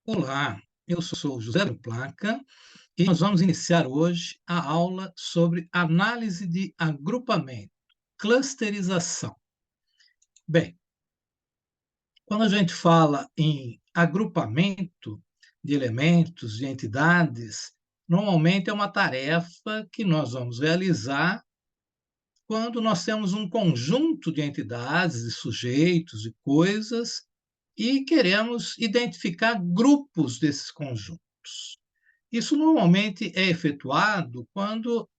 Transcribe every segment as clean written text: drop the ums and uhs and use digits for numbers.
Olá, eu sou o José do Placa e nós vamos iniciar hoje a aula sobre análise de agrupamento, clusterização. Bem, quando a gente fala em agrupamento de elementos, de entidades, normalmente é uma tarefa que nós vamos realizar quando nós temos um conjunto de entidades, de sujeitos, de coisas, e queremos identificar grupos desses conjuntos. Isso normalmente é efetuado quando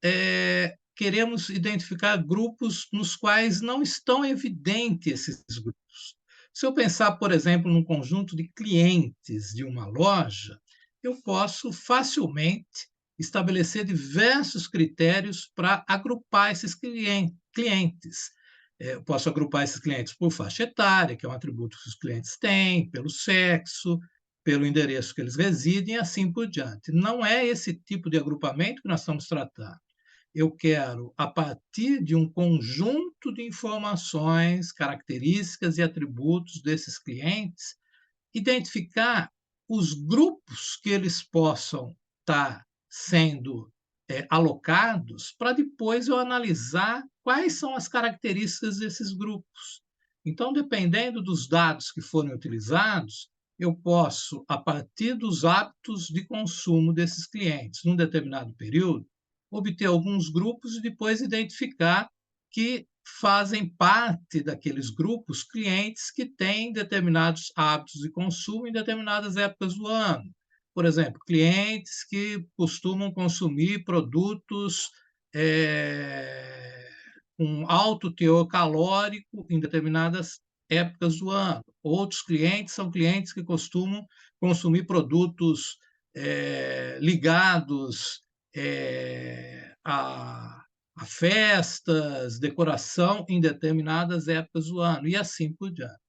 queremos identificar grupos nos quais não estão evidentes esses grupos. Se eu pensar, por exemplo, num conjunto de clientes de uma loja, eu posso facilmente estabelecer diversos critérios para agrupar esses clientes. Eu posso agrupar esses clientes por faixa etária, que é um atributo que os clientes têm, pelo sexo, pelo endereço que eles residem e assim por diante. Não é esse tipo de agrupamento que nós estamos tratando. Eu quero, a partir de um conjunto de informações, características e atributos desses clientes, identificar os grupos que eles possam estar sendo alocados, para depois eu analisar quais são as características desses grupos. Então, dependendo dos dados que forem utilizados, eu posso, a partir dos hábitos de consumo desses clientes, num determinado período, obter alguns grupos e depois identificar que fazem parte daqueles grupos clientes que têm determinados hábitos de consumo em determinadas épocas do ano. Por exemplo, clientes que costumam consumir produtos é, com alto teor calórico em determinadas épocas do ano. Outros clientes são clientes que costumam consumir produtos ligados a festas, decoração em determinadas épocas do ano, e assim por diante.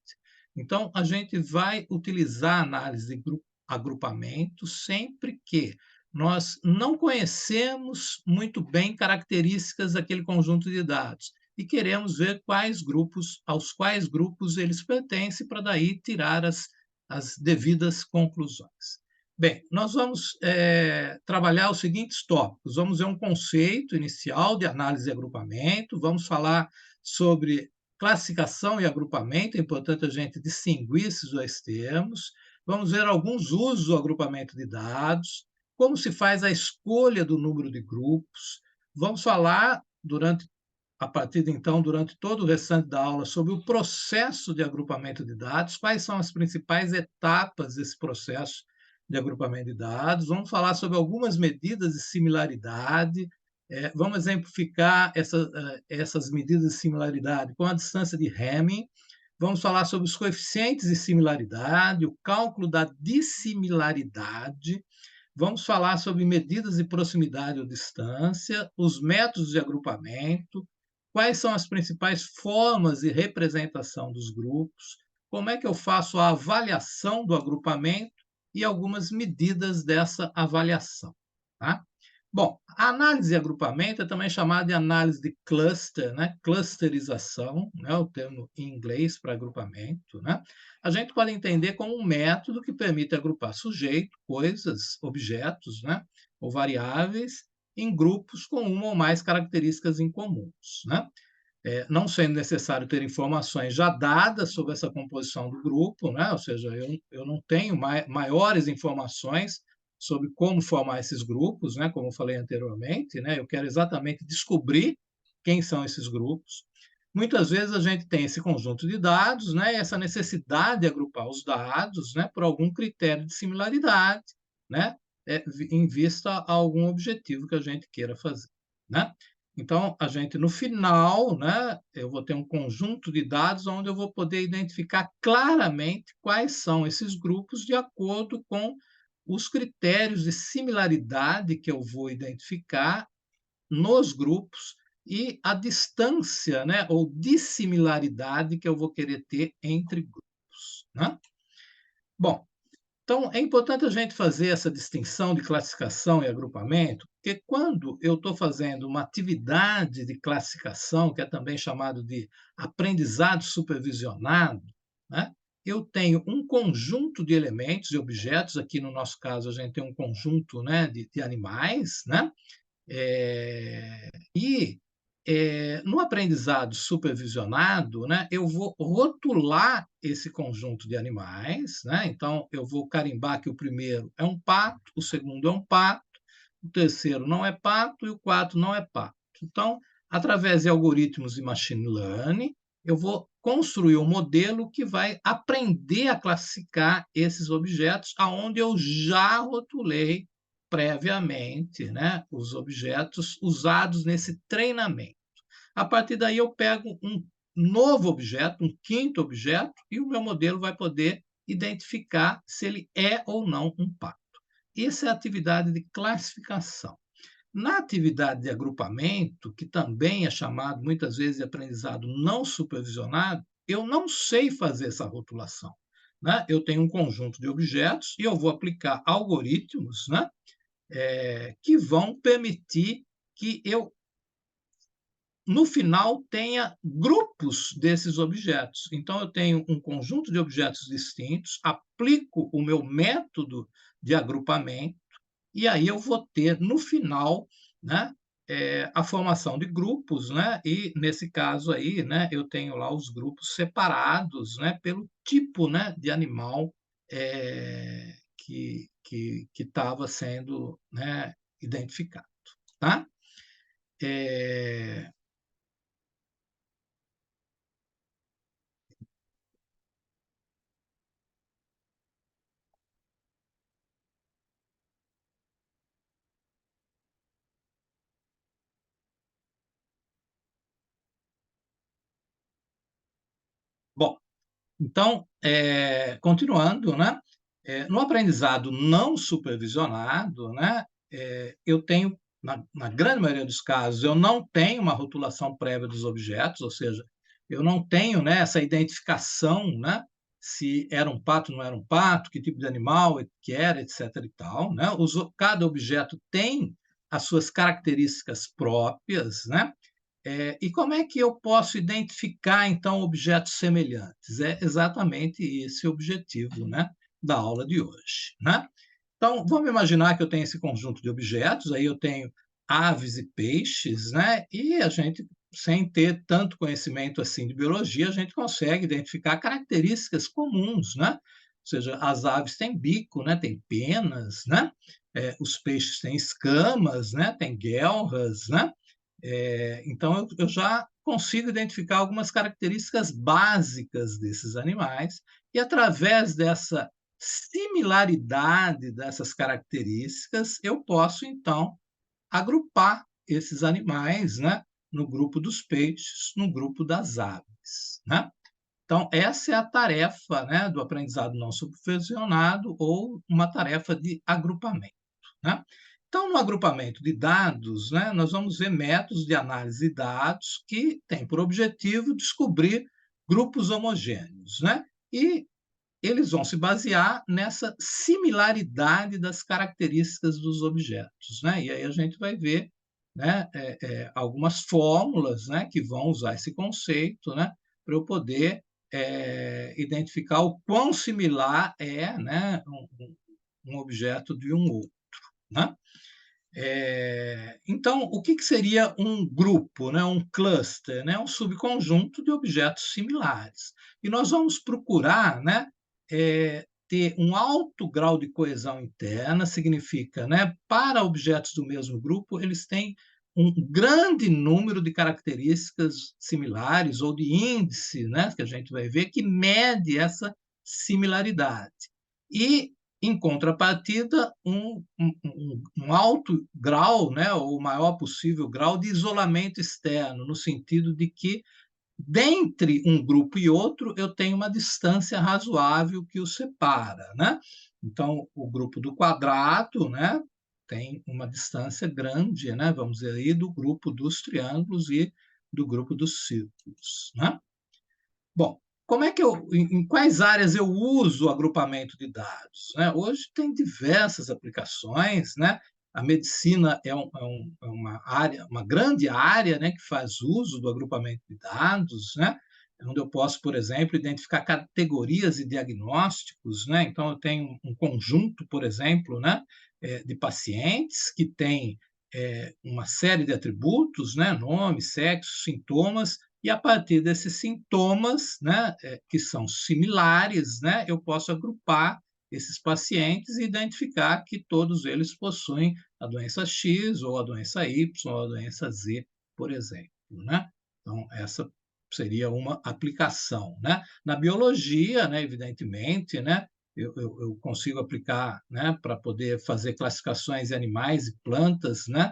Então, a gente vai utilizar a análise de agrupamento sempre que nós não conhecemos muito bem características daquele conjunto de dados e queremos ver aos quais grupos eles pertencem, para daí tirar as devidas conclusões. Bem, nós vamos trabalhar os seguintes tópicos. Vamos ver um conceito inicial de análise e agrupamento, vamos falar sobre classificação e agrupamento, é importante a gente distinguir esses dois termos. Vamos ver alguns usos do agrupamento de dados, como se faz a escolha do número de grupos. Vamos falar, a partir de então, durante todo o restante da aula, sobre o processo de agrupamento de dados, quais são as principais etapas desse processo de agrupamento de dados. Vamos falar sobre algumas medidas de similaridade, vamos exemplificar essas medidas de similaridade com a distância de Hamming. Vamos falar sobre os coeficientes de similaridade, o cálculo da dissimilaridade. Vamos falar sobre medidas de proximidade ou distância, os métodos de agrupamento, quais são as principais formas de representação dos grupos, como é que eu faço a avaliação do agrupamento e algumas medidas dessa avaliação. Tá? Bom, a análise de agrupamento é também chamada de análise de cluster, né? Clusterização, né? O termo em inglês para agrupamento. Né? A gente pode entender como um método que permite agrupar sujeito, coisas, objetos, né? Ou variáveis em grupos com uma ou mais características em comuns. Né? Não sendo necessário ter informações já dadas sobre essa composição do grupo, né? Ou seja, eu não tenho maiores informações sobre como formar esses grupos, né? Como eu falei anteriormente, né? Eu quero exatamente descobrir quem são esses grupos. Muitas vezes a gente tem esse conjunto de dados, né? E essa necessidade de agrupar os dados, né? Por algum critério de similaridade, né? Em vista a algum objetivo que a gente queira fazer, né? Então, a gente, no final, né, eu vou ter um conjunto de dados onde eu vou poder identificar claramente quais são esses grupos de acordo com os critérios de similaridade que eu vou identificar nos grupos e a distância, né, ou dissimilaridade que eu vou querer ter entre grupos. Né? Bom, então, é importante a gente fazer essa distinção de classificação e agrupamento, porque quando eu estou fazendo uma atividade de classificação, que é também chamado de aprendizado supervisionado, né? eu tenho um conjunto de elementos e objetos, aqui no nosso caso a gente tem um conjunto, né, de animais, né? No aprendizado supervisionado, né, eu vou rotular esse conjunto de animais, né? Então, eu vou carimbar que o primeiro é um pato, o segundo é um pato, o terceiro não é pato e o quarto não é pato. Então, através de algoritmos de machine learning, eu vou construir um modelo que vai aprender a classificar esses objetos aonde eu já rotulei previamente, né, os objetos usados nesse treinamento. A partir daí, eu pego um novo objeto, um quinto objeto, e o meu modelo vai poder identificar se ele é ou não um pato. Essa é a atividade de classificação. Na atividade de agrupamento, que também é chamado muitas vezes de aprendizado não supervisionado, eu não sei fazer essa rotulação. Né? Eu tenho um conjunto de objetos e eu vou aplicar algoritmos, né, que vão permitir que eu, no final, tenha grupos desses objetos. Então, eu tenho um conjunto de objetos distintos, aplico o meu método de agrupamento, e aí eu vou ter, no final, né, a formação de grupos, né, e, nesse caso aí, né, eu tenho lá os grupos separados, né, pelo tipo, né, de animal que estava sendo, né, identificado. Tá? É, bom, então, continuando, né? No aprendizado não supervisionado, né? Eu tenho, na grande maioria dos casos, eu não tenho uma rotulação prévia dos objetos, ou seja, eu não tenho, né, essa identificação, né? Se era um pato, não era um pato, que tipo de animal que era, etc. e tal, né? Cada objeto tem as suas características próprias, né? E como é que eu posso identificar, então, objetos semelhantes? É exatamente esse o objetivo, né, da aula de hoje. Né? Então, vamos imaginar que eu tenho esse conjunto de objetos, aí eu tenho aves e peixes, né? E a gente, sem ter tanto conhecimento assim de biologia, a gente consegue identificar características comuns, né? Ou seja, as aves têm bico, né? Têm penas, né? Os peixes têm escamas, né? Têm guelras, né? Então, eu já consigo identificar algumas características básicas desses animais, e através dessa similaridade dessas características, eu posso, então, agrupar esses animais, né, no grupo dos peixes, no grupo das aves. Né? Então, essa é a tarefa, né, do aprendizado não supervisionado, ou uma tarefa de agrupamento. Né? Então, no agrupamento de dados, né, nós vamos ver métodos de análise de dados que têm por objetivo descobrir grupos homogêneos. Né? E eles vão se basear nessa similaridade das características dos objetos. Né? E aí a gente vai ver, né, algumas fórmulas, né, que vão usar esse conceito, né, para eu poder identificar o quão similar é, né, um objeto de um outro. Né? Então, o que seria um grupo, né? Um cluster, né? Um subconjunto de objetos similares. E nós vamos procurar, né, ter um alto grau de coesão interna, significa, né, para objetos do mesmo grupo, eles têm um grande número de características similares, ou de índice, né, que a gente vai ver, que mede essa similaridade. E, em contrapartida, um alto grau, né, o maior possível grau de isolamento externo, no sentido de que, dentre um grupo e outro, eu tenho uma distância razoável que os separa. Né? Então, o grupo do quadrado, né, tem uma distância grande, né, vamos dizer aí, do grupo dos triângulos e do grupo dos círculos. Né? Bom, como é que em quais áreas eu uso o agrupamento de dados? Né? Hoje tem diversas aplicações, né? A medicina uma área, uma grande área, né, que faz uso do agrupamento de dados, né? onde eu posso, por exemplo, identificar categorias e diagnósticos, né? Então, eu tenho um conjunto, por exemplo, né, de pacientes que têm uma série de atributos, né, nome, sexo, sintomas, e a partir desses sintomas, né, que são similares, né, eu posso agrupar esses pacientes e identificar que todos eles possuem a doença X, ou a doença Y, ou a doença Z, por exemplo, né? Então, essa seria uma aplicação, né? Na biologia, né, evidentemente, né, eu consigo aplicar, né, para poder fazer classificações de animais e plantas, né,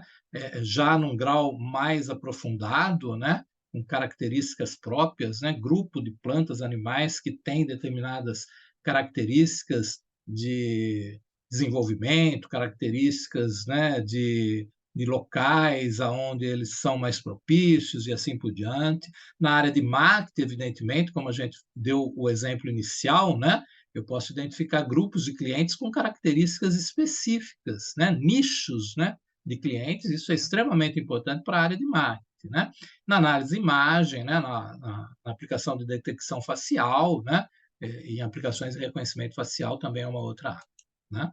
já num grau mais aprofundado, né, com características próprias, né, grupo de plantas, animais que têm determinadas características de desenvolvimento, características, né, de locais aonde eles são mais propícios e assim por diante. Na área de marketing, evidentemente, como a gente deu o exemplo inicial, né, eu posso identificar grupos de clientes com características específicas, né, nichos, né, de clientes. Isso é extremamente importante para a área de marketing, né? Na análise de imagem, né, na aplicação de detecção facial, né, em aplicações de reconhecimento facial também é uma outra área, né?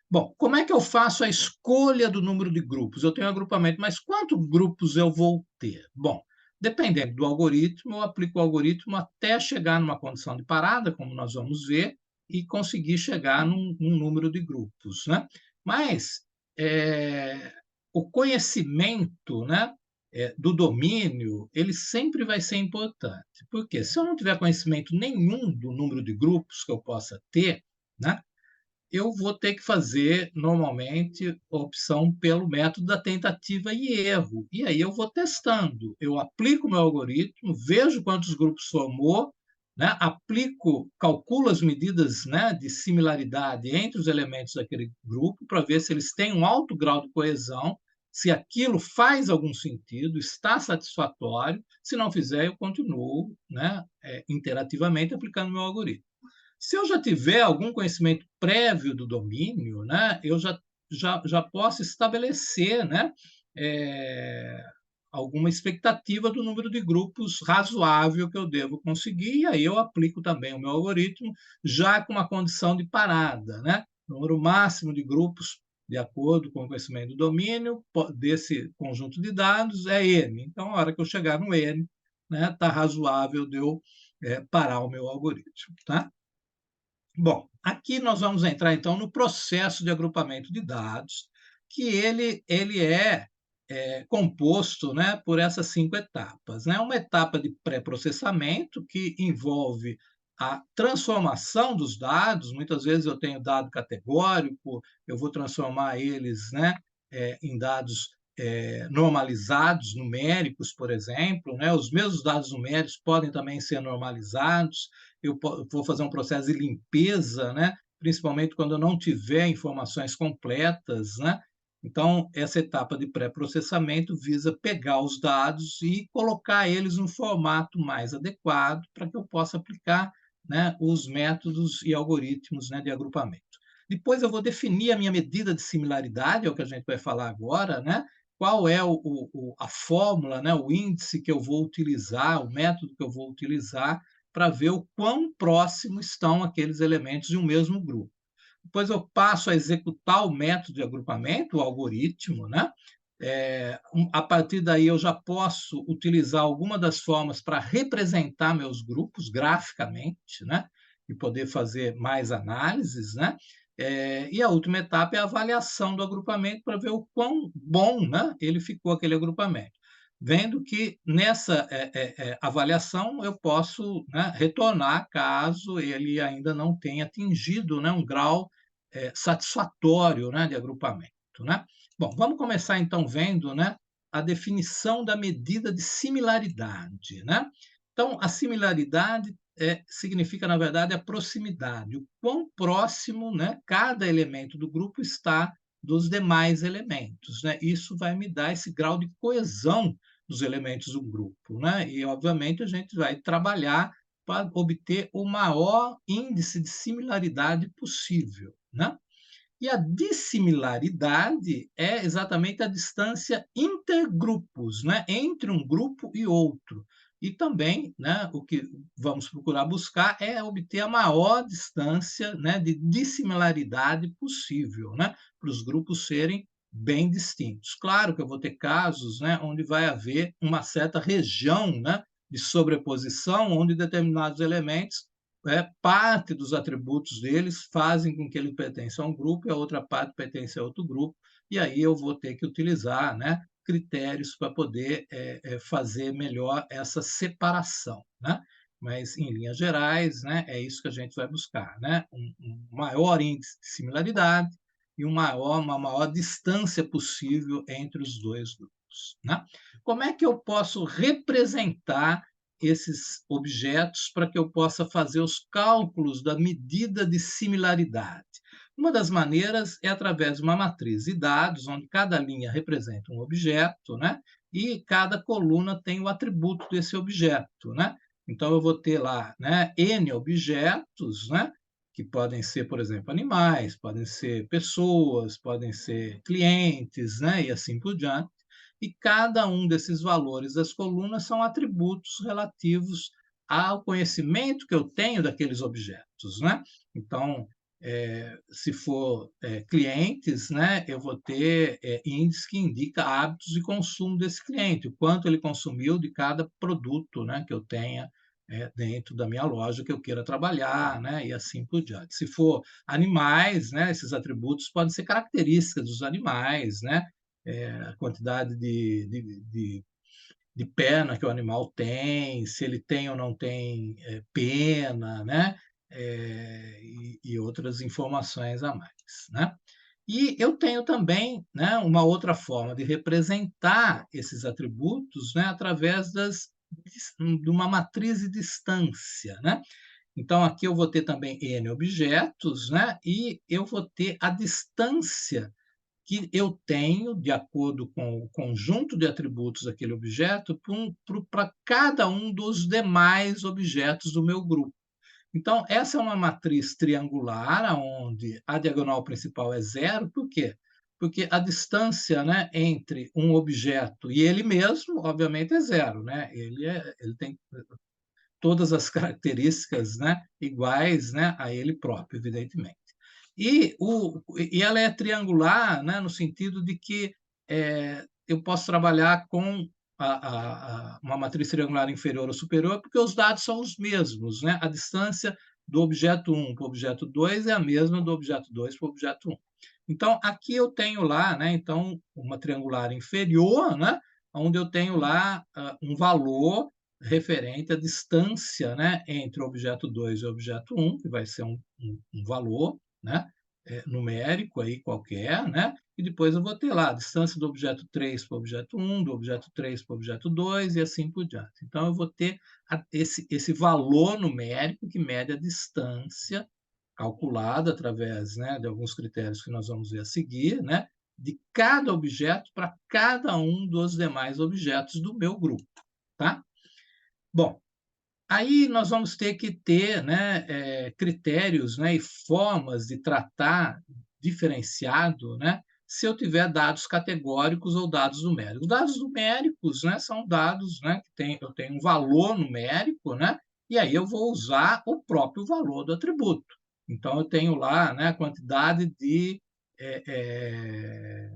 Bom, como é que eu faço a escolha do número de grupos? Eu tenho um agrupamento, mas quantos grupos eu vou ter? Bom, dependendo do algoritmo, eu aplico o algoritmo até chegar numa condição de parada, como nós vamos ver, e conseguir chegar num número de grupos, né? Mas é, o conhecimento, né, do domínio, ele sempre vai ser importante. Porque se eu não tiver conhecimento nenhum do número de grupos que eu possa ter, né, eu vou ter que fazer, normalmente, a opção pelo método da tentativa e erro. E aí eu vou testando. Eu aplico o meu algoritmo, vejo quantos grupos formou, né? Aplico, calculo as medidas, né, de similaridade entre os elementos daquele grupo para ver se eles têm um alto grau de coesão, se aquilo faz algum sentido, está satisfatório. Se não fizer, eu continuo, né, interativamente aplicando o meu algoritmo. Se eu já tiver algum conhecimento prévio do domínio, né, eu já posso estabelecer, né, é, alguma expectativa do número de grupos razoável que eu devo conseguir, e aí eu aplico também o meu algoritmo, já com uma condição de parada, né? Número máximo de grupos, de acordo com o conhecimento do domínio, desse conjunto de dados, é N. Então, a hora que eu chegar no N, né, está razoável de eu parar o meu algoritmo. Tá? Bom, aqui nós vamos entrar então no processo de agrupamento de dados, que ele é composto, né, por essas 5 etapas, né? Uma etapa de pré-processamento que envolve a transformação dos dados. Muitas vezes eu tenho dado categórico, eu vou transformar eles, né, em dados normalizados, numéricos, por exemplo, né? Os mesmos dados numéricos podem também ser normalizados. Eu vou fazer um processo de limpeza, né? Principalmente quando eu não tiver informações completas, né? Então, essa etapa de pré-processamento visa pegar os dados e colocar eles no formato mais adequado para que eu possa aplicar, né, os métodos e algoritmos, né, de agrupamento. Depois eu vou definir a minha medida de similaridade, é o que a gente vai falar agora, né? Qual é a fórmula, né, o índice que eu vou utilizar, o método que eu vou utilizar para ver o quão próximo estão aqueles elementos de um mesmo grupo. Depois eu passo a executar o método de agrupamento, o algoritmo, né? A partir daí eu já posso utilizar alguma das formas para representar meus grupos graficamente, né? E poder fazer mais análises, né? E a última etapa é a avaliação do agrupamento para ver o quão bom, né, ele ficou aquele agrupamento. Vendo que nessa avaliação eu posso, né, retornar caso ele ainda não tenha atingido, né, um grau satisfatório, né, de agrupamento, né? Bom, vamos começar então vendo, né, a definição da medida de similaridade, né? Então, a similaridade significa, na verdade, a proximidade, o quão próximo, né, cada elemento do grupo está dos demais elementos, né? Isso vai me dar esse grau de coesão dos elementos do grupo, né? E, obviamente, a gente vai trabalhar para obter o maior índice de similaridade possível, né? E a dissimilaridade é exatamente a distância intergrupos, né, entre um grupo e outro. E também, né, o que vamos procurar buscar é obter a maior distância, né, de dissimilaridade possível, né, para os grupos serem bem distintos. Claro que eu vou ter casos, né, onde vai haver uma certa região, né, de sobreposição, onde determinados elementos, parte dos atributos deles fazem com que ele pertença a um grupo e a outra parte pertence a outro grupo, e aí eu vou ter que utilizar, né, critérios para poder fazer melhor essa separação, né? Mas, em linhas gerais, né, é isso que a gente vai buscar, né? Um maior índice de similaridade e uma maior distância possível entre os dois grupos, né? Como é que eu posso representar esses objetos para que eu possa fazer os cálculos da medida de similaridade? Uma das maneiras é através de uma matriz de dados, onde cada linha representa um objeto, né? E cada coluna tem o atributo desse objeto, né? Então, eu vou ter lá, né, N objetos, né? Que podem ser, por exemplo, animais, podem ser pessoas, podem ser clientes, né? E assim por diante. E cada um desses valores das colunas são atributos relativos ao conhecimento que eu tenho daqueles objetos, né? Então, se for clientes, né, eu vou ter índice que indica hábitos de consumo desse cliente, o quanto ele consumiu de cada produto, né, que eu tenha dentro da minha loja que eu queira trabalhar, né, e assim por diante. Se for animais, né, esses atributos podem ser características dos animais, né, a quantidade de perna que o animal tem, se ele tem ou não tem pena, né? E outras informações a mais, né? E eu tenho também, né, uma outra forma de representar esses atributos, né, através de uma matriz de distância, né? Então, aqui eu vou ter também N objetos, né? E eu vou ter a distância que eu tenho, de acordo com o conjunto de atributos daquele objeto, para cada um dos demais objetos do meu grupo. Então, essa é uma matriz triangular, onde a diagonal principal é zero. Por quê? Porque a distância, né, entre um objeto e ele mesmo, obviamente, é zero. Né? Ele tem todas as características, né, iguais, né, a ele próprio, evidentemente. E ela é triangular, né, no sentido de que eu posso trabalhar com uma matriz triangular inferior ou superior, porque os dados são os mesmos, né? A distância do objeto 1 para o objeto 2 é a mesma do objeto 2 para o objeto 1. Então, aqui eu tenho lá, né, então, uma triangular inferior, né, onde eu tenho lá um valor referente à distância, né, entre o objeto 2 e o objeto 1, que vai ser um valor, né, numérico aí qualquer, né? E depois eu vou ter lá a distância do objeto 3 para o objeto 1, do objeto 3 para o objeto 2 e assim por diante. Então, eu vou ter esse valor numérico que mede a distância calculada através, né, de alguns critérios que nós vamos ver a seguir, né, de cada objeto para cada um dos demais objetos do meu grupo, tá? Bom, aí nós vamos ter que ter, né, critérios, né, e formas de tratar diferenciado, né, se eu tiver dados categóricos ou dados numéricos. Dados numéricos, né, são dados, né, eu tenho um valor numérico, né, e aí eu vou usar o próprio valor do atributo. Então, eu tenho lá, né, a quantidade de, é, é,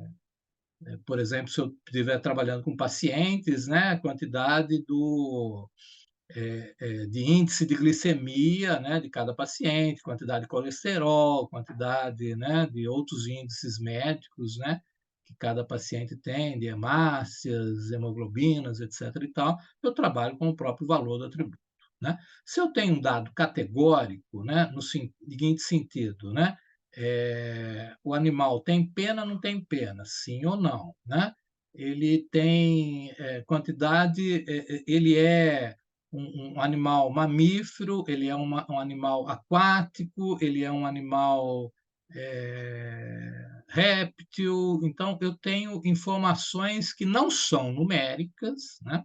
por exemplo, se eu estiver trabalhando com pacientes, né, a quantidade de índice de glicemia, né, de cada paciente, quantidade de colesterol, quantidade, né, de outros índices médicos, né, que cada paciente tem, de hemácias, hemoglobinas, etc. e tal, eu trabalho com o próprio valor do atributo. Né? Se eu tenho um dado categórico, né, no seguinte sentido, né, o animal tem pena, não tem pena, sim ou não, né? Ele tem quantidade, ele é um animal mamífero, ele é um animal aquático, ele é um animal réptil. Então, eu tenho informações que não são numéricas, né?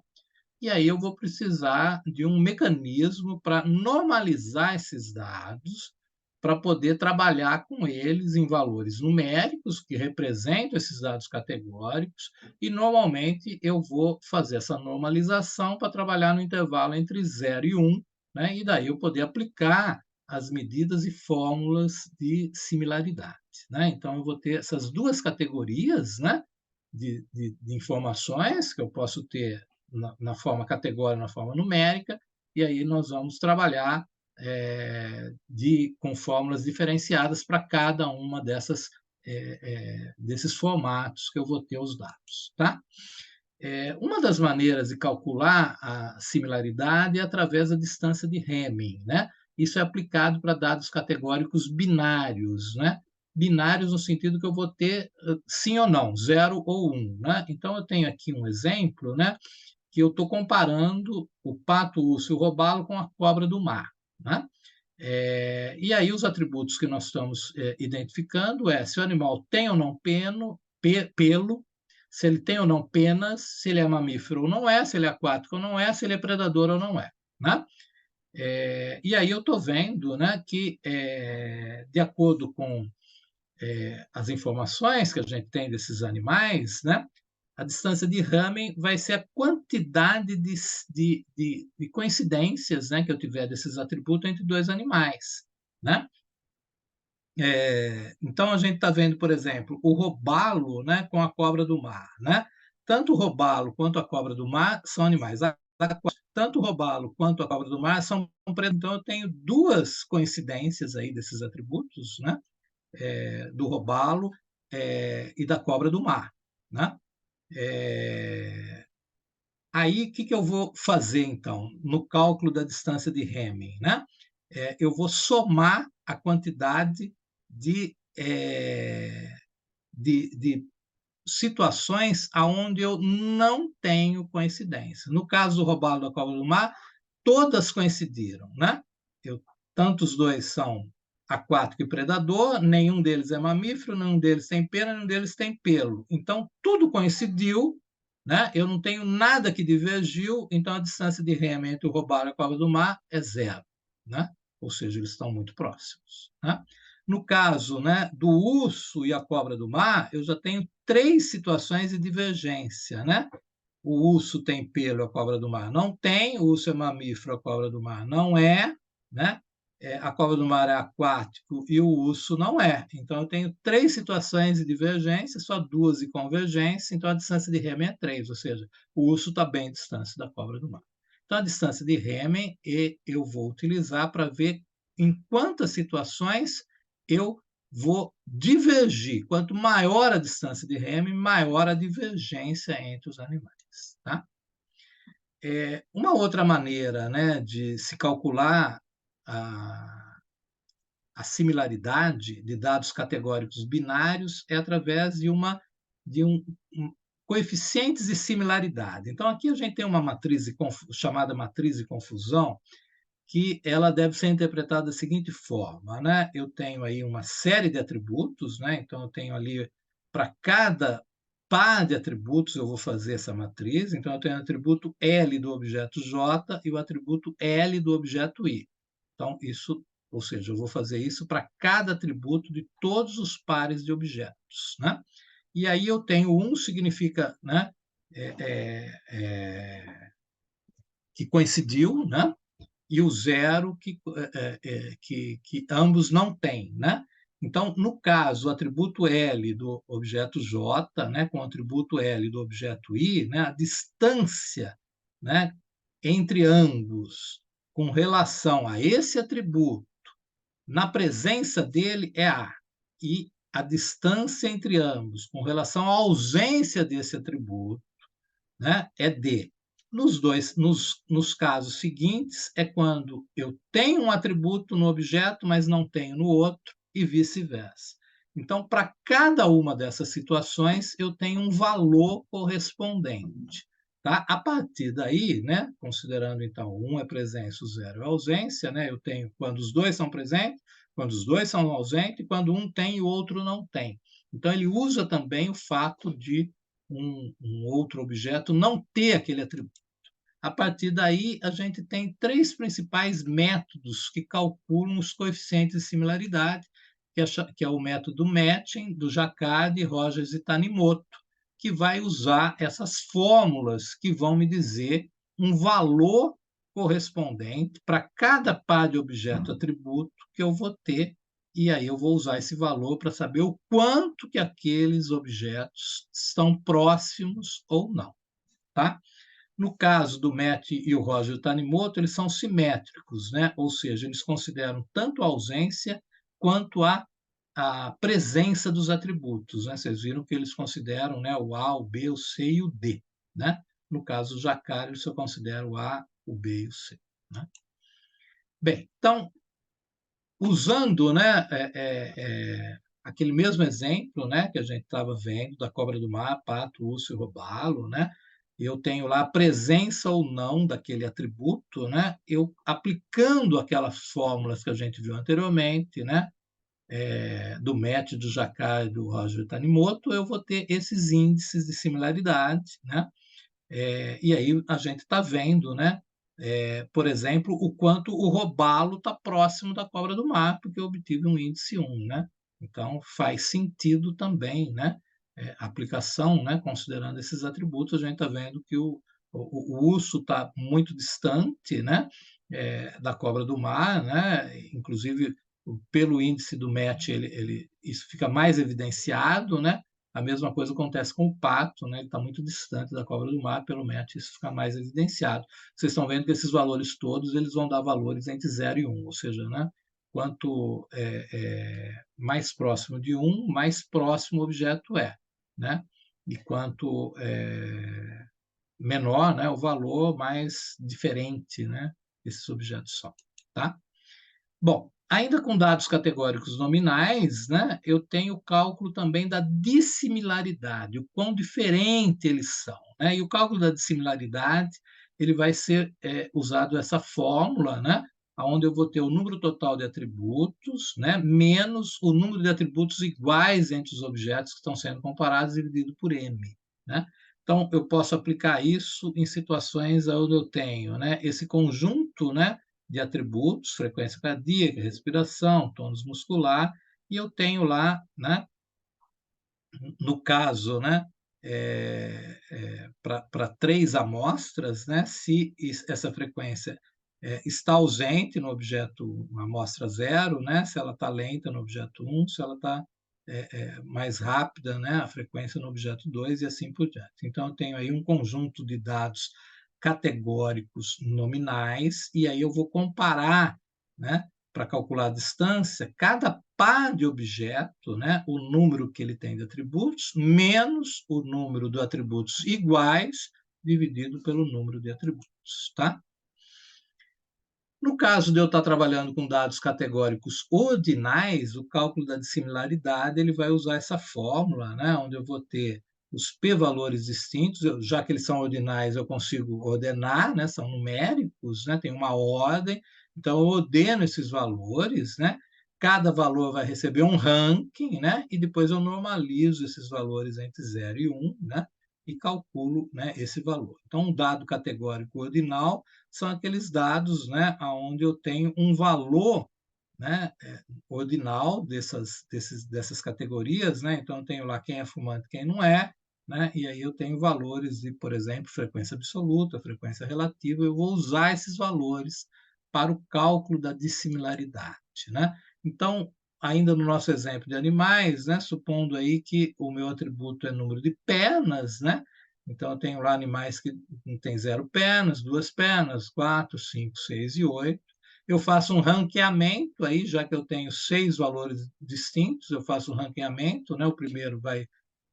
E aí eu vou precisar de um mecanismo para normalizar esses dados, para poder trabalhar com eles em valores numéricos que representam esses dados categóricos, e normalmente eu vou fazer essa normalização para trabalhar no intervalo entre 0 e 1, né? E daí eu poder aplicar as medidas e fórmulas de similaridade, né? Então, eu vou ter essas duas categorias, né, de informações que eu posso ter na forma categórica, na forma numérica, e aí nós vamos trabalhar com fórmulas diferenciadas para cada uma desses formatos que eu vou ter os dados, tá? Uma das maneiras de calcular a similaridade é através da distância de Hamming, né? Isso é aplicado para dados categóricos binários, né? Binários no sentido que eu vou ter sim ou não, 0 ou 1, né? Então, eu tenho aqui um exemplo, né, que eu estou comparando o pato, o urso e o robalo com a cobra do mar, né? E aí os atributos que nós estamos identificando se o animal tem ou não pelo, se ele tem ou não penas, se ele é mamífero ou não é, se ele é aquático ou não é, se ele é predador ou não é, né? E aí eu estou vendo, né, que, de acordo com as informações que a gente tem desses animais, né, a distância de Hamming vai ser a quantidade de coincidências, né, que eu tiver desses atributos entre dois animais, né? Então, a gente está vendo, por exemplo, o robalo, né, com a cobra do mar, né? Tanto o robalo quanto a cobra do mar são animais. Tanto o robalo quanto a cobra do mar são pretos. Então, eu tenho duas coincidências aí desses atributos, né? Do robalo e da cobra do mar, né? Aí, o que eu vou fazer, então, no cálculo da distância de Hamming, né? Eu vou somar a quantidade de situações onde eu não tenho coincidência. No caso do robalo da cobra do mar, todas coincidiram, né? Tanto os dois são aquático e predador, nenhum deles é mamífero, nenhum deles tem pena, nenhum deles tem pelo. Então, tudo coincidiu, né? Eu não tenho nada que divergiu, então a distância de Hamming entre o robalo e a cobra do mar é 0, né? Ou seja, eles estão muito próximos, né? No caso, né, do urso e a cobra do mar, eu já tenho 3 situações de divergência, né? O urso tem pelo, a cobra do mar não tem, o urso é mamífero, a cobra do mar não é, né? A cobra do mar é aquático e o urso não é. Então, eu tenho 3 situações de divergência, só 2 de convergência, então a distância de Hamming é 3, ou seja, o urso está bem distante da cobra do mar. Então, a distância de Hamming eu vou utilizar para ver em quantas situações eu vou divergir. Quanto maior a distância de Hamming, maior a divergência entre os animais. Tá? Uma outra maneira, né, de se calcular a similaridade de dados categóricos binários é através de coeficientes de similaridade. Então, aqui a gente tem uma matriz chamada matriz de confusão, que ela deve ser interpretada da seguinte forma, né? Eu tenho aí uma série de atributos, né? Então, eu tenho ali, para cada par de atributos, eu vou fazer essa matriz. Então, eu tenho o atributo L do objeto J e o atributo L do objeto I. Então, ou seja, eu vou fazer isso para cada atributo de todos os pares de objetos, né? E aí eu tenho significa, né, que coincidiu, né? E o 0 que ambos não têm, né? Então, no caso, o atributo L do objeto J, né, com o atributo L do objeto I, né, a distância, né, entre ambos com relação a esse atributo, na presença dele é A, e a distância entre ambos com relação à ausência desse atributo, né, é D. Nos casos seguintes, é quando eu tenho um atributo no objeto, mas não tenho no outro, e vice-versa. Então, para cada uma dessas situações, eu tenho um valor correspondente. Tá? A partir daí, né, considerando então 1 é presença, o 0 é ausência, né, eu tenho quando os dois são presentes, quando os dois são ausentes, e quando um tem e o outro não tem. Então, ele usa também o fato de um outro objeto não ter aquele atributo. A partir daí, a gente tem três principais métodos que calculam os coeficientes de similaridade, que é o método Matching, do Jaccard, Rogers e Tanimoto, que vai usar essas fórmulas que vão me dizer um valor correspondente para cada par de objeto-atributo que eu vou ter, e aí eu vou usar esse valor para saber o quanto que aqueles objetos estão próximos ou não, tá? No caso do Matt e o Roger Tanimoto, eles são simétricos, né? Ou seja, eles consideram tanto a ausência quanto a presença dos atributos, né? Vocês viram que eles consideram, né, o A, o B, o C e o D, né? No caso do Jaccard, ele só considera o A, o B e o C, né? Bem, então, usando, né, aquele mesmo exemplo, né, que a gente estava vendo da cobra do mar, pato, urso e robalo, né, eu tenho lá a presença ou não daquele atributo, né, eu aplicando aquelas fórmulas que a gente viu anteriormente, né, do Matt, do Jaccard e do Roger Tanimoto, eu vou ter esses índices de similaridade, né, e aí a gente está vendo, né, por exemplo, o quanto o robalo está próximo da cobra do mar, porque eu obtive um índice 1, né? Então, faz sentido também, né? A aplicação, né? Considerando esses atributos, a gente está vendo que o urso está muito distante, né? Da cobra do mar, né? Inclusive, pelo índice do MET, isso fica mais evidenciado, né? A mesma coisa acontece com o pato, né? Ele está muito distante da cobra do mar, pelo MET isso fica mais evidenciado. Vocês estão vendo que esses valores todos eles vão dar valores entre 0 e 1, ou seja, né? Quanto mais próximo de 1, mais próximo o objeto é, né? E quanto menor, né, o valor, mais diferente, né, esses objetos são, tá? Bom, ainda com dados categóricos nominais, né, eu tenho o cálculo também da dissimilaridade, o quão diferente eles são, né? E o cálculo da dissimilaridade, ele vai ser usado essa fórmula, né, onde eu vou ter o número total de atributos, né, menos o número de atributos iguais entre os objetos que estão sendo comparados dividido por m, né? Então, eu posso aplicar isso em situações onde eu tenho, né, esse conjunto, né, de atributos, frequência cardíaca, respiração, tônus muscular, e eu tenho lá, né, no caso, né, para 3 amostras, né, se essa frequência está ausente no objeto, uma amostra 0, né, se ela está lenta no objeto 1, se ela está mais rápida, né, a frequência no objeto 2 e assim por diante. Então, eu tenho aí um conjunto de dados categóricos nominais, e aí eu vou comparar, né, para calcular a distância, cada par de objeto, né, o número que ele tem de atributos, menos o número de atributos iguais, dividido pelo número de atributos, tá? No caso de eu estar trabalhando com dados categóricos ordinais, o cálculo da dissimilaridade ele vai usar essa fórmula, né, onde eu vou ter os p-valores distintos, já que eles são ordinais, eu consigo ordenar, né, são numéricos, né, tem uma ordem, então eu ordeno esses valores, né, cada valor vai receber um ranking, né, e depois eu normalizo esses valores entre 0 e 1, né, e calculo, né, esse valor. Então, um dado categórico ordinal são aqueles dados, né, onde eu tenho um valor, né, ordinal dessas categorias, né? Então, eu tenho lá quem é fumante, quem não é, né? E aí eu tenho valores de, por exemplo, frequência absoluta, frequência relativa. Eu vou usar esses valores para o cálculo da dissimilaridade, né? Então, ainda no nosso exemplo de animais, né, supondo aí que o meu atributo é número de pernas, né? Então, eu tenho lá animais que têm 0 pernas, 2 pernas, 4, 5, 6 e 8. Eu faço um ranqueamento aí, já que eu tenho 6 valores distintos, eu faço um ranqueamento, né? O primeiro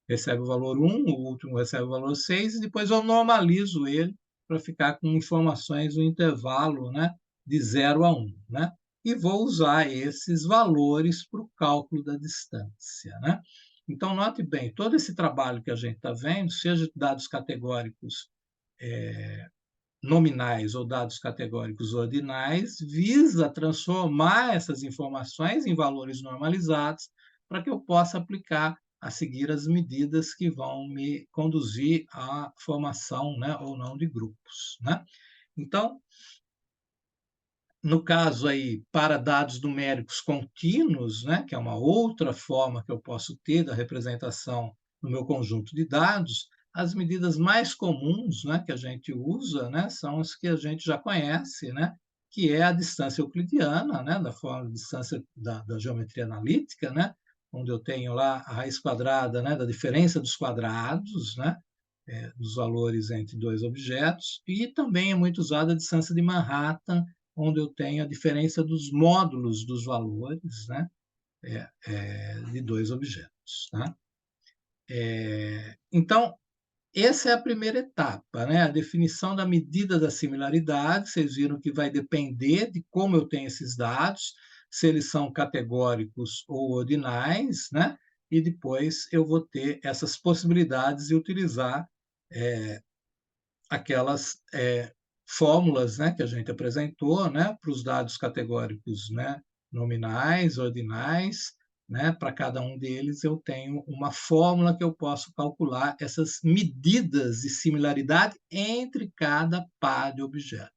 recebe o valor 1, o último recebe o valor 6, e depois eu normalizo ele para ficar com informações no intervalo, né, de 0 a 1, né? E vou usar esses valores para o cálculo da distância, né? Então, note bem, todo esse trabalho que a gente está vendo, seja dados categóricos nominais ou dados categóricos ordinais, visa transformar essas informações em valores normalizados para que eu possa aplicar a seguir as medidas que vão me conduzir à formação, né, ou não de grupos, né. Então, no caso aí, para dados numéricos contínuos, né, que é uma outra forma que eu posso ter da representação no meu conjunto de dados, as medidas mais comuns, né, que a gente usa, né, são as que a gente já conhece, né, que é a distância euclidiana, né, da forma de distância da geometria analítica, né, onde eu tenho lá a raiz quadrada, né, da diferença dos quadrados, né, dos valores entre dois objetos, e também é muito usada a distância de Manhattan, onde eu tenho a diferença dos módulos dos valores, né, de dois objetos. Tá? Então, essa é a primeira etapa, né? A definição da medida da similaridade. Vocês viram que vai depender de como eu tenho esses dados, se eles são categóricos ou ordinais, né? E depois eu vou ter essas possibilidades de utilizar aquelas fórmulas, né, que a gente apresentou, né, para os dados categóricos, né, nominais, ordinais, né, para cada um deles eu tenho uma fórmula que eu posso calcular essas medidas de similaridade entre cada par de objetos.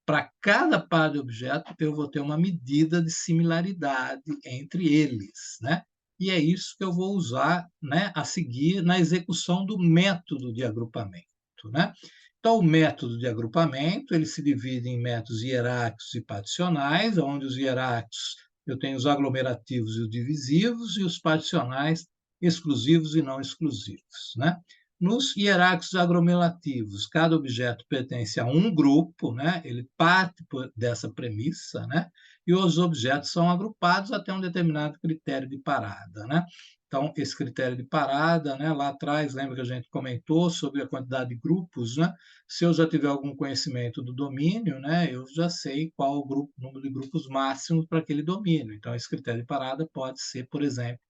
Para cada par de objeto, eu vou ter uma medida de similaridade entre eles, né? E é isso que eu vou usar, né, a seguir na execução do método de agrupamento, né? Então, o método de agrupamento, ele se divide em métodos hierárquicos e particionais, onde os hierárquicos eu tenho os aglomerativos e os divisivos, e os particionais exclusivos e não exclusivos, né? Nos hierárquicos aglomerativos, cada objeto pertence a um grupo, né? Ele parte dessa premissa, né? E os objetos são agrupados até um determinado critério de parada, né? Então, esse critério de parada, né? Lá atrás, lembra que a gente comentou sobre a quantidade de grupos, né? Se eu já tiver algum conhecimento do domínio, né? Eu já sei qual o grupo, número de grupos máximos para aquele domínio. Então, esse critério de parada pode ser, por exemplo,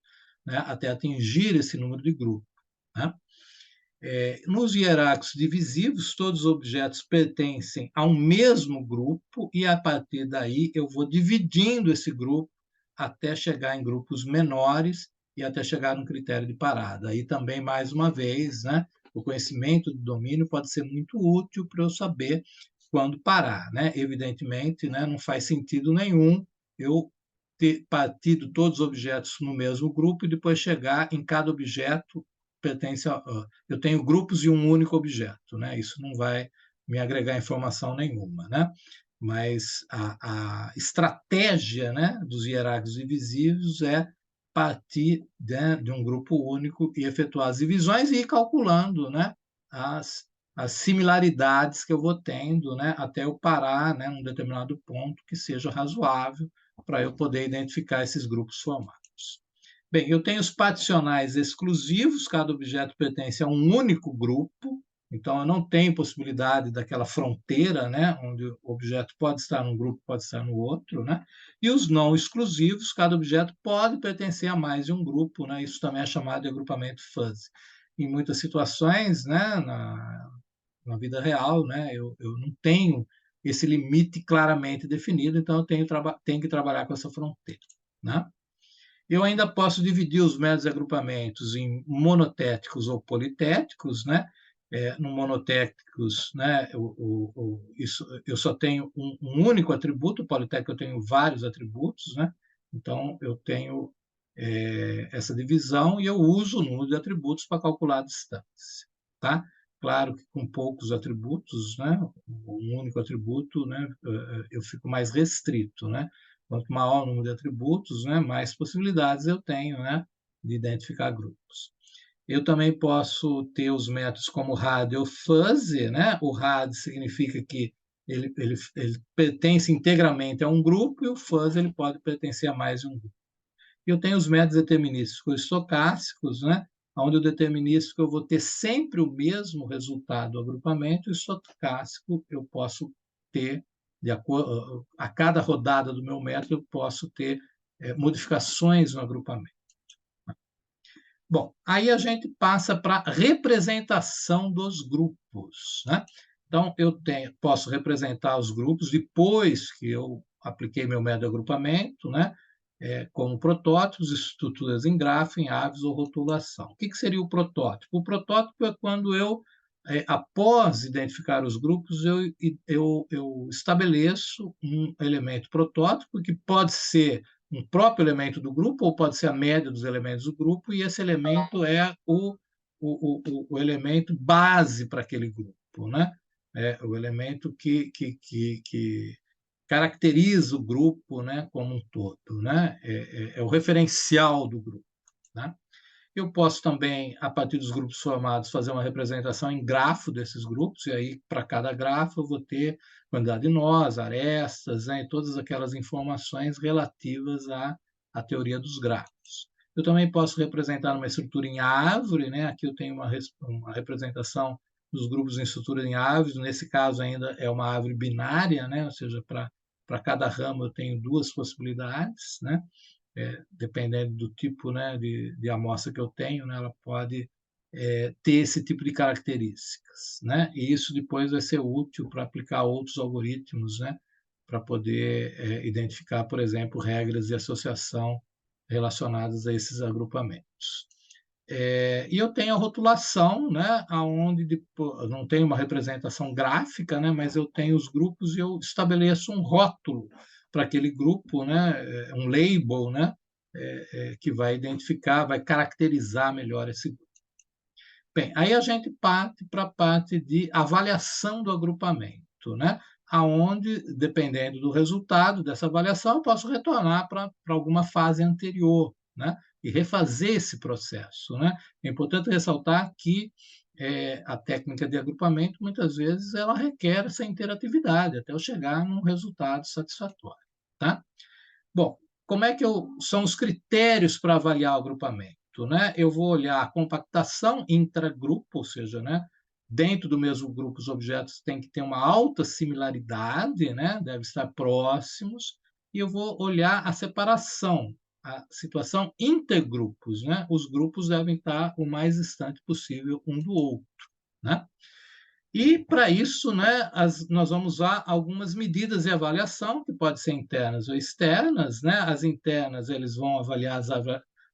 né? Até atingir esse número de grupos, né? Nos hierárquicos divisivos, todos os objetos pertencem a um mesmo grupo e, a partir daí, eu vou dividindo esse grupo até chegar em grupos menores e até chegar no critério de parada. Aí também, mais uma vez, né, o conhecimento do domínio pode ser muito útil para eu saber quando parar. Né? Evidentemente, né, não faz sentido nenhum eu ter partido todos os objetos no mesmo grupo e depois chegar em cada objeto pertence a, eu tenho grupos e um único objeto, né? Isso não vai me agregar informação nenhuma, né? Mas a estratégia, né, dos hierárquicos divisivos é partir, né, de um grupo único e efetuar as divisões e ir calculando, né, as similaridades que eu vou tendo, né, até eu parar, né, num determinado ponto que seja razoável para eu poder identificar esses grupos formados. Bem, eu tenho os particionais exclusivos, cada objeto pertence a um único grupo, então eu não tenho possibilidade daquela fronteira, né, onde o objeto pode estar num grupo, pode estar no outro, né? E os não exclusivos, cada objeto pode pertencer a mais de um grupo, né? Isso também é chamado de agrupamento fuzzy. Em muitas situações, né, na vida real, né, eu não tenho esse limite claramente definido, então eu tenho que trabalhar com essa fronteira, né? Eu ainda posso dividir os métodos de agrupamentos em monotéticos ou politéticos, né? No monotéticos, né, eu só tenho um único atributo, politético eu tenho vários atributos, né? Então, eu tenho essa divisão e eu uso o número de atributos para calcular a distância, tá? Claro que com poucos atributos, né, um único atributo, né, eu fico mais restrito, né? Quanto maior o número de atributos, né, mais possibilidades eu tenho, né, de identificar grupos. Eu também posso ter os métodos como RAD ou fuzzy, né? O RAD significa que ele pertence integralmente a um grupo e o fuzzy ele pode pertencer a mais de um grupo. Eu tenho os métodos determinísticos estocásticos, né? Onde o determinístico eu vou ter sempre o mesmo resultado do agrupamento, e o estocástico eu posso ter, de acordo, a cada rodada do meu método, eu posso ter modificações no agrupamento. Bom, aí a gente passa para a representação dos grupos, né? Então, posso representar os grupos depois que eu apliquei meu método de agrupamento, né? como protótipos, estruturas em grafo, em aves ou rotulação. O que seria o protótipo? O protótipo é quando eu, após identificar os grupos, eu estabeleço um elemento protótipo, que pode ser um próprio elemento do grupo, ou pode ser a média dos elementos do grupo, e esse elemento é o elemento base para aquele grupo, né? É o elemento que caracteriza o grupo, né, como um todo, né? É o referencial do grupo, né? Eu posso também, a partir dos grupos formados, fazer uma representação em grafo desses grupos, e aí, para cada grafo, eu vou ter quantidade de nós, arestas, né, e todas aquelas informações relativas à teoria dos grafos. Eu também posso representar uma estrutura em árvore, né? Aqui eu tenho uma representação dos grupos em estrutura em árvores, nesse caso ainda é uma árvore binária, né? Ou seja, para cada ramo eu tenho duas possibilidades, né? Dependendo do tipo, né, de amostra que eu tenho, né, ela pode ter esse tipo de características, né? E isso depois vai ser útil para aplicar outros algoritmos, né, para poder identificar, por exemplo, regras de associação relacionadas a esses agrupamentos. E eu tenho a rotulação, né, onde não tem uma representação gráfica, né, mas eu tenho os grupos e eu estabeleço um rótulo para aquele grupo, né, um label, né, que vai identificar, vai caracterizar melhor esse grupo. Bem, aí a gente parte para a parte de avaliação do agrupamento, né? Aonde, dependendo do resultado dessa avaliação, eu posso retornar para alguma fase anterior, né? E refazer esse processo, né? É importante ressaltar que a técnica de agrupamento, muitas vezes, ela requer essa interatividade até eu chegar num resultado satisfatório, tá? Bom, como é que são os critérios para avaliar o agrupamento, né? Eu vou olhar a compactação intragrupo, ou seja, né, dentro do mesmo grupo os objetos têm que ter uma alta similaridade, né, devem estar próximos, e eu vou olhar a separação, a situação intergrupos, né? Os grupos devem estar o mais distante possível um do outro, né? E, para isso, né, nós vamos usar algumas medidas de avaliação, que podem ser internas ou externas, né? As internas, eles vão avaliar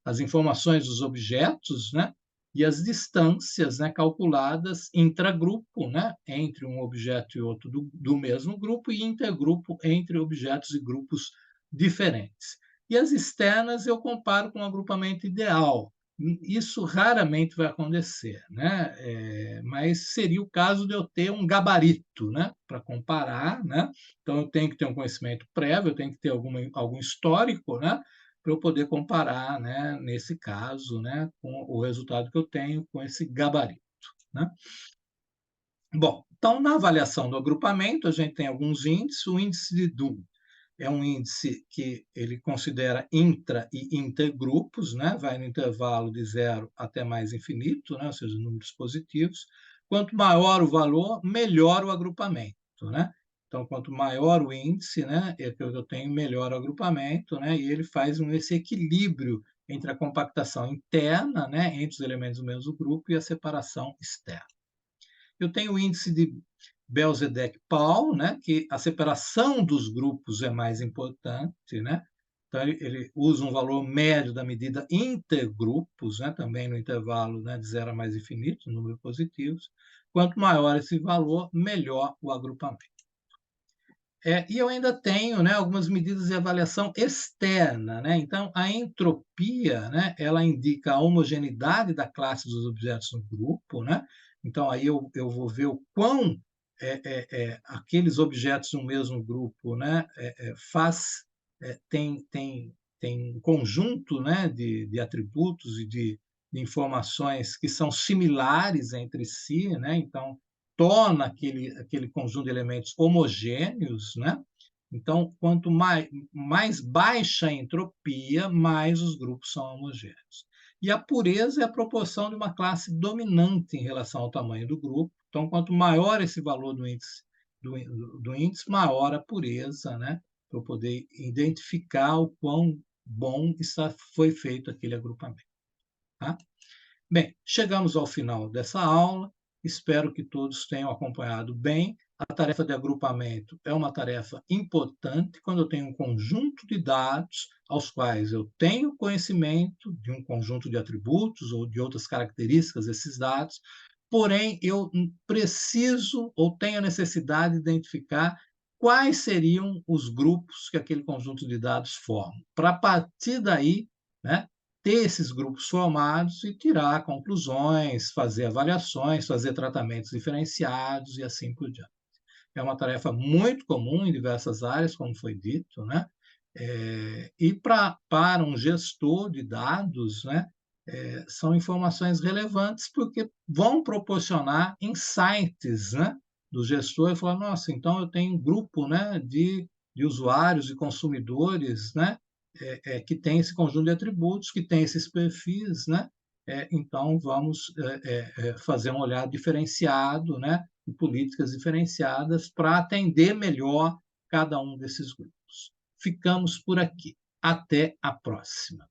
as informações dos objetos, né? E as distâncias, né, calculadas intragrupo, né, entre um objeto e outro do mesmo grupo, e intergrupo entre objetos e grupos diferentes. E as externas eu comparo com o agrupamento ideal. Isso raramente vai acontecer, né? Mas seria o caso de eu ter um gabarito, né, para comparar, né? Então eu tenho que ter um conhecimento prévio, eu tenho que ter algum histórico, né, para eu poder comparar, né, nesse caso, né, com o resultado que eu tenho com esse gabarito, né? Bom, então na avaliação do agrupamento a gente tem alguns índices. O índice de Doom é um índice que ele considera intra e intergrupos, né? Vai no intervalo de 0 até mais infinito, né? Ou seja, números positivos. Quanto maior o valor, melhor o agrupamento, né? Então, quanto maior o índice, né, que eu tenho, melhor o agrupamento, né? E ele faz esse equilíbrio entre a compactação interna, né, entre os elementos do mesmo grupo, e a separação externa. Eu tenho o índice de Belzedek-Paul, né, que a separação dos grupos é mais importante, né? Então, ele usa um valor médio da medida intergrupos, né, também no intervalo, né, de 0 a mais infinito, números positivos. Quanto maior esse valor, melhor o agrupamento. E eu ainda tenho, né, algumas medidas de avaliação externa, né? Então, a entropia, né, ela indica a homogeneidade da classe dos objetos no grupo, né? Então, aí eu vou ver o quão aqueles objetos no mesmo grupo, né, tem um conjunto, né, de atributos e de informações que são similares entre si, né? Então, torna aquele conjunto de elementos homogêneos, né? Então, quanto mais baixa a entropia, mais os grupos são homogêneos. E a pureza é a proporção de uma classe dominante em relação ao tamanho do grupo. Então, quanto maior esse valor do índice, maior a pureza, né? Para eu poder identificar o quão bom foi feito aquele agrupamento. Tá? Bem, chegamos ao final dessa aula. Espero que todos tenham acompanhado bem. A tarefa de agrupamento é uma tarefa importante quando eu tenho um conjunto de dados aos quais eu tenho conhecimento de um conjunto de atributos ou de outras características desses dados, porém eu preciso ou tenho a necessidade de identificar quais seriam os grupos que aquele conjunto de dados forma, para a partir daí, né, ter esses grupos formados e tirar conclusões, fazer avaliações, fazer tratamentos diferenciados e assim por diante. É uma tarefa muito comum em diversas áreas, como foi dito, né? E para um gestor de dados, né, são informações relevantes porque vão proporcionar insights, né, do gestor e falar, nossa, então eu tenho um grupo, né, de usuários e consumidores, né, que tem esse conjunto de atributos, que tem esses perfis, né, então vamos fazer um olhar diferenciado, né, e políticas diferenciadas para atender melhor cada um desses grupos. Ficamos por aqui. Até a próxima.